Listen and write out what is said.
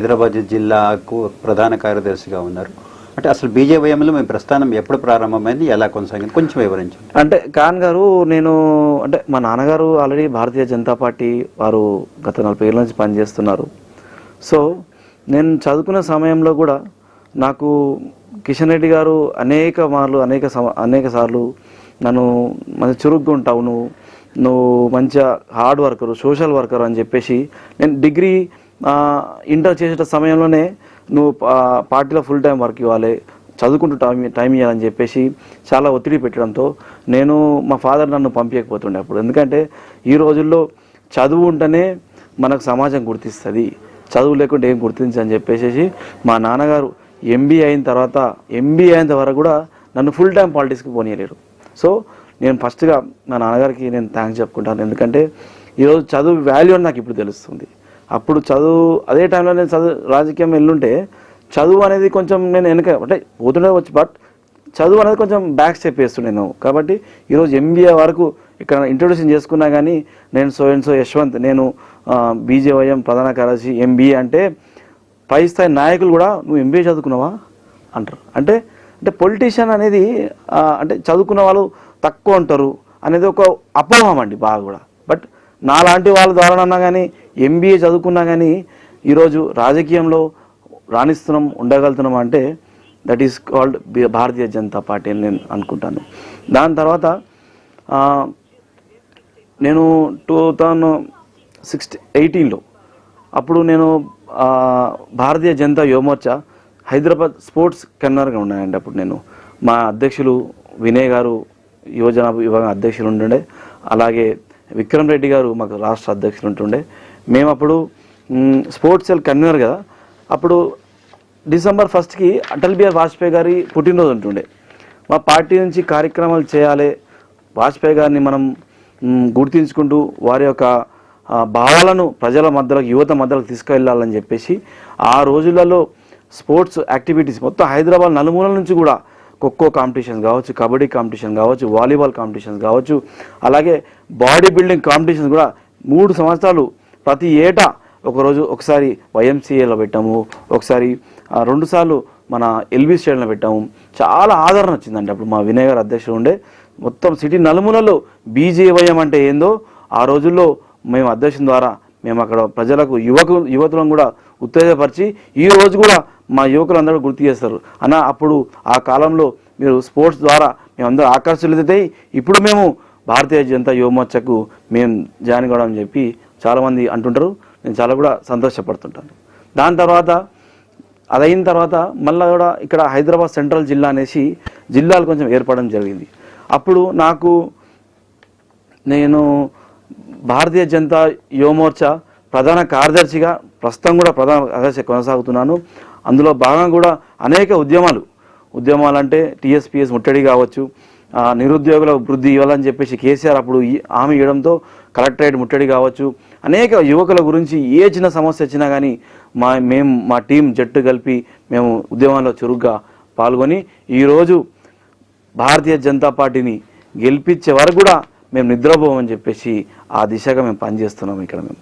హైదరాబాద్ జిల్లాకు ప్రధాన కార్యదర్శిగా ఉన్నారు. అంటే అసలు బీజేవైఎంలో మీ ప్రస్థానం ఎప్పుడు ప్రారంభమైంది, ఎలా కొనసాగింది కొంచెం వివరించండి. అంటే ఖాన్ గారు, నేను అంటే మా నాన్నగారు ఆల్రెడీ భారతీయ జనతా పార్టీ వారు గత 40 ఏళ్ళ నుంచి పనిచేస్తున్నారు. సో నేను చదువుకునే సమయంలో కూడా నాకు కిషన్ రెడ్డి గారు అనేక సార్లు నన్ను మంచి చురుగ్గా ఉంటావు, నువ్వు మంచిగా హార్డ్ వర్కరు, సోషల్ వర్కర్ అని చెప్పేసి, నేను డిగ్రీ ఇంటర్ చేసే సమయంలోనే నువ్వు పార్టీలో ఫుల్ టైం వర్క్ ఇవ్వాలి, చదువుకుంటూ టైం ఇవ్వాలని చెప్పేసి చాలా ఒత్తిడి పెట్టడంతో నేను మా ఫాదర్ నన్ను పంపించకపోతుండే అప్పుడు. ఎందుకంటే ఈ రోజుల్లో చదువు ఉంటేనే మనకు సమాజం గుర్తిస్తుంది, చదువు లేకుండా ఏం గుర్తించని చెప్పేసి మా నాన్నగారు ఎంబీఏ అయిన వరకు కూడా నన్ను ఫుల్ టైం పాలిటిక్స్కి పోనీయలేరు. సో నేను ఫస్ట్గా మా నాన్నగారికి నేను థ్యాంక్స్ చెప్పుకుంటాను. ఎందుకంటే ఈరోజు చదువు వాల్యూ అని నాకు ఇప్పుడు తెలుస్తుంది. అప్పుడు చదువు అదే టైంలో నేను రాజకీయం వెళ్ళుంటే చదువు అనేది కొంచెం నేను అంటే పోతుండే వచ్చు, బట్ చదువు అనేది కొంచెం బ్యాక్ స్టెప్ వేస్తుండేను. కాబట్టి ఈరోజు ఎంబీఏ వరకు ఇక్కడ ఇంట్రొడ్యూషన్ చేసుకున్నా కానీ నేను సో యశ్వంత్, నేను బీజేవైఎం ప్రధాన కార్యదర్శి ఎంబీఏ అంటే పై స్థాయి నాయకులు కూడా నువ్వు ఎంబీఏ చదువుకున్నావా అంటారు. అంటే పొలిటీషియన్ అనేది అంటే చదువుకున్న వాళ్ళు తక్కువ ఉంటారు అనేది ఒక అపోహం అండి బాగా కూడా. బట్ నాలాంటి వాళ్ళ ద్వారా కానీ ఎంబీఏ చదువుకున్నా కానీ ఈరోజు రాజకీయంలో రాణిస్తున్నాం, ఉండగలుగుతున్నాం అంటే that is called Bharatiya Janata party అని నేను అనుకుంటాను. దాని తర్వాత నేను 2018లో అప్పుడు నేను భారతీయ జనతా యువమోర్చా హైదరాబాద్ స్పోర్ట్స్ కన్వీనర్గా ఉన్నానండి. అప్పుడు నేను మా అధ్యక్షులు వినయ్ గారు యువజన విభాగం అధ్యక్షులు ఉంటుండే, అలాగే విక్రమ్ రెడ్డి గారు మాకు రాష్ట్ర అధ్యక్షులు ఉంటుండే. మేము అప్పుడు స్పోర్ట్స్ సెల్ కన్వీనర్ కదా. అప్పుడు December 1st అటల్ బిహారీ వాజ్పేయి గారి పుట్టినరోజు ఉంటుండే. మా పార్టీ నుంచి కార్యక్రమాలు చేయాలి, వాజ్పేయి గారిని మనం గుర్తించుకుంటూ వారి యొక్క భావాలను ప్రజల మధ్యలోకి, యువత మధ్యలోకి తీసుకెళ్ళాలని చెప్పేసి ఆ రోజులలో స్పోర్ట్స్ యాక్టివిటీస్ మొత్తం హైదరాబాద్ నలుమూలల నుంచి కూడా ఖోఖో కాంపిటీషన్స్ కావచ్చు, కబడ్డీ కాంపిటీషన్ కావచ్చు, వాలీబాల్ కాంపిటీషన్స్ కావచ్చు, అలాగే బాడీ బిల్డింగ్ కాంపిటీషన్స్ కూడా 3 సంవత్సరాలు ప్రతి ఏటా ఒకసారి వైఎంసీఏలో పెట్టాము, ఒకసారి 2 సార్లు మన ఎల్బీ స్టేడియంలో పెట్టాము. చాలా ఆదరణ వచ్చిందండి. అప్పుడు మా వినయ్ గారు అధ్యక్షుడు ఉండే. మొత్తం సిటీ నలుమూలలో బీజేవైఎం అంటే ఏందో ఆ రోజుల్లో మేము అధ్యక్షుల ద్వారా మేము అక్కడ ప్రజలకు యువతులను కూడా ఉత్తేజపరిచి ఈ రోజు కూడా మా యువకులందరూ గుర్తు చేస్తారు అన్న, అప్పుడు ఆ కాలంలో మీరు స్పోర్ట్స్ ద్వారా మేమందరూ ఆకర్షితులైతే ఇప్పుడు మేము భారతీయ జనతా యువమోర్చాకు మేము జాయిన్ కావడం చెప్పి చాలామంది అంటుంటారు. నేను చాలా కూడా సంతోషపడుతుంటాను. దాని తర్వాత అదైన తర్వాత మళ్ళీ కూడా ఇక్కడ హైదరాబాద్ సెంట్రల్ జిల్లా అనేసి జిల్లాలు కొంచెం ఏర్పడడం జరిగింది. అప్పుడు నేను భారతీయ జనతా యువమోర్చా ప్రధాన కార్యదర్శిగా ప్రస్తుతం కూడా ప్రధాన కార్యదర్శి కొనసాగుతున్నాను. అందులో భాగంగా కూడా అనేక ఉద్యమాలు అంటే టీఎస్పీఎస్ ముట్టడి కావచ్చు, నిరుద్యోగుల వృద్ధి ఇవ్వాలని చెప్పేసి కేసీఆర్ అప్పుడు హామీ ఇవ్వడంతో కలెక్టరేట్ ముట్టడి కావచ్చు, అనేక యువకుల గురించి ఏ చిన్న సమస్య వచ్చినా కానీ మా టీం జట్టు కలిపి మేము ఉద్యమాల్లో చురుగ్గా పాల్గొని ఈరోజు భారతీయ జనతా పార్టీని గెలిపించే వరకు కూడా మేము నిద్రపోమని చెప్పేసి ఆ దిశగా మేము పనిచేస్తున్నాం ఇక్కడ మేము.